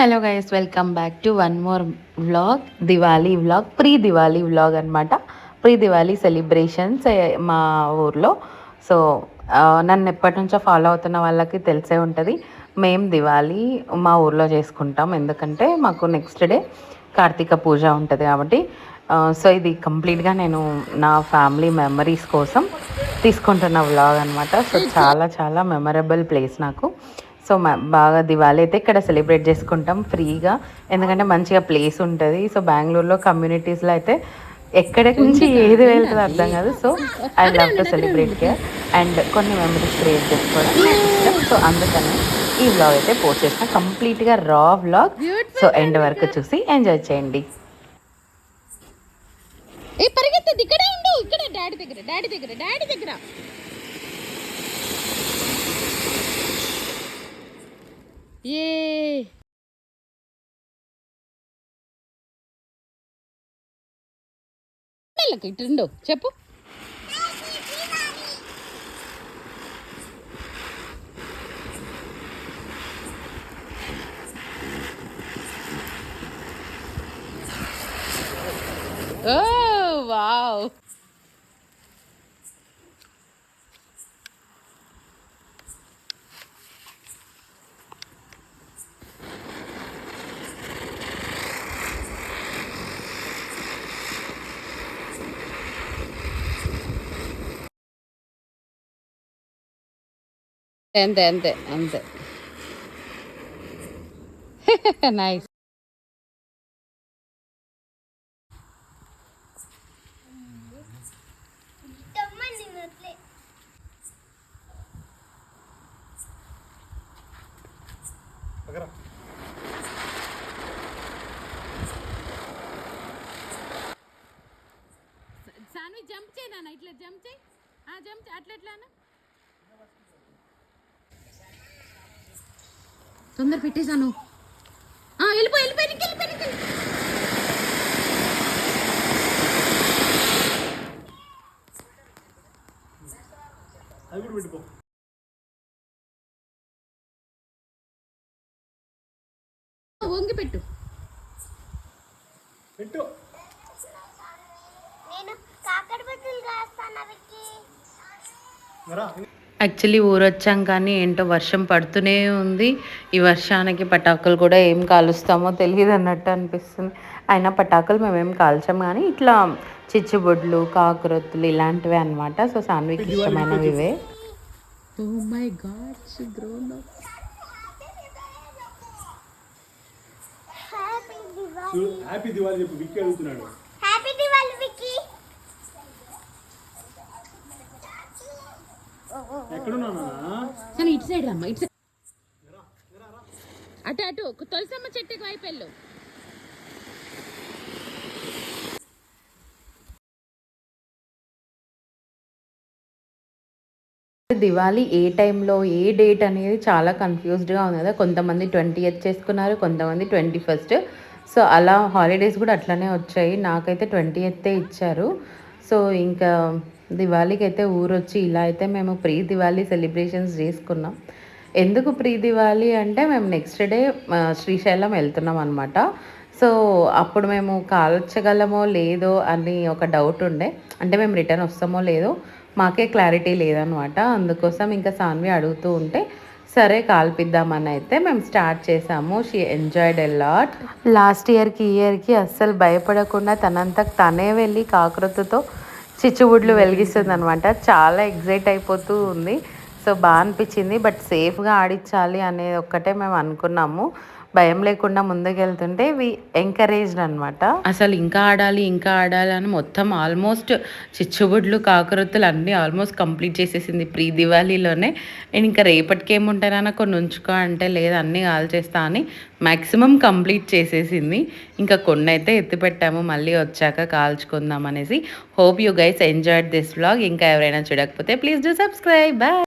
Hello guys, welcome back to one more vlog. Diwali vlog, pre Diwali vlog అనమాట. Pre Diwali celebrations మా ఊర్లో. So నన్ను ఎప్పటి నుంచో ఫాలో అవుతున్న వాళ్ళకి తెలిసే ఉంటుంది. మేము దివాళీ మా ఊర్లో చేసుకుంటాం, ఎందుకంటే మాకు నెక్స్ట్ డే కార్తీక పూజ ఉంటుంది కాబట్టి. సో ఇది కంప్లీట్గా నేను నా ఫ్యామిలీ మెమరీస్ కోసం తీసుకుంటున్న వ్లాగ్ అనమాట. సో చాలా చాలా మెమరబుల్ ప్లేస్ నాకు. సో బాగా దివాళీ అయితే ఇక్కడ సెలబ్రేట్ చేసుకుంటాం ఫ్రీగా, ఎందుకంటే మంచిగా ప్లేస్ ఉంటుంది. సో బెంగళూరులో కమ్యూనిటీస్లో అయితే ఎక్కడికి నుంచి ఏది వెళ్తుందో అర్థం కాదు. So I love to celebrate here and కొన్ని మెమరీస్ క్రియేట్ చేసుకోవడం నాకు ఇష్టం. సో అందుకని ఈ వ్లాగ్ అయితే పోస్ట్ చేసిన, కంప్లీట్గా రా వ్లాగ్. సో ఎండ్ వరకు చూసి ఎంజాయ్ చేయండి. పరిగెత్తది, ఇక్కడే ఉండు, ఇక్కడ డాడీ దగ్గర డాడీ దగ్గర డాడీ దగ్గర. ఏ ఇటుండు చెప్పు. ఓ వావ్, అంతే అంతే అంతే. నైస్. సాన్వి జంప్ చేయి నాన్న, ఇట్లా జంప్ చేయి, జంప్ అట్లా ఎట్లా తొందర పెట్టేశాను. వెళ్ళిపోయి వెళ్ళిపోయి వెళ్ళిపోయి. వంగి పెట్టు పెట్టు. యాక్చువల్లీ ఊరొచ్చాం కానీ ఏంటో వర్షం పడుతూనే ఉంది. ఈ వర్షానికి పటాకులు కూడా ఏం కాలుస్తామో తెలియదు అన్నట్టు అనిపిస్తుంది. అయినా పటాకులు మేమేం కాల్చాం, కానీ ఇట్లా చిచ్చుబొడ్లు, కాకురొత్తులు ఇలాంటివే అనమాట. సో సాన్వికి ఇష్టమైనవి ఇవే. Oh my God, she grown up. Happy Diwali చెప్పు. విక్కీ అడుగుతున్నాడు. హ్యాపీ దివాళీ విక్కీ. ఎక్కడున్నానా? సరే ఇటు సైడ్ రమ్మా, ఇటు సైడ్. అటు అటు తులసమ్మ చెట్టుకి వైపు వెళ్ళు. దివాళీ ఏ టైంలో ఏ డేట్ అనేది చాలా కన్ఫ్యూజ్డ్గా ఉంది కదా. కొంతమంది 20th చేసుకున్నారు, కొంతమంది 21st. సో అలా హాలిడేస్ కూడా అట్లనే వచ్చాయి. నాకైతే 20th ఇచ్చారు. సో ఇంకా దివాళీకి అయితే ఊరొచ్చి ఇలా అయితే మేము ప్రీ దివాళీ సెలబ్రేషన్స్ చేసుకున్నాం. ఎందుకు ప్రీ దివాళీ అంటే మేము నెక్స్ట్ డే శ్రీశైలం వెళ్తున్నాం అనమాట. సో అప్పుడు మేము కాల్చగలమో లేదో అని ఒక డౌట్ ఉండే, అంటే మేము రిటర్న్ వస్తామో లేదో మాకే క్లారిటీ లేదనమాట. అందుకోసం ఇంకా సాన్వి అడుగుతూ ఉంటే సరే కాల్పిద్దామని అయితే మేము స్టార్ట్ చేసాము. She enjoyed a lot. Last ఇయర్కి ఈ ఇయర్కి అస్సలు భయపడకుండా తనంతకు తనే వెళ్ళి కాకరొత్తుతో చిచ్చుబుడ్లు వెలిగిస్తుంది అనమాట. చాలా ఎగ్జైట్ అయిపోతూ ఉంది. సో బాగా అనిపించింది. బట్ సేఫ్గా ఆడించాలి అనేది ఒక్కటే మేము అనుకున్నాము. భయం లేకుండా ముందుకెళ్తుంటే వి ఎంకరేజ్డ్ అనమాట. అసలు ఇంకా ఆడాలి ఇంకా ఆడాలి అని మొత్తం ఆల్మోస్ట్ చిచ్చుబుడ్లు, కాకరొత్తులు అన్నీ ఆల్మోస్ట్ కంప్లీట్ చేసేసింది ప్రీ దివాళీలోనే. నేను ఇంకా రేపటికి ఏముంటానన్నా కొన్ని ఉంచుకో అంటే లేదు, అన్నీ కాల్చేస్తా అని మ్యాక్సిమం కంప్లీట్ చేసేసింది. ఇంకా కొన్ని అయితే ఎత్తిపెట్టాము, మళ్ళీ వచ్చాక కాల్చుకుందాం అనేసి. Hope you guys enjoyed this vlog. ఇంకా ఎవరైనా చూడకపోతే ప్లీజ్ డూ సబ్స్క్రైబ్. బాయ్.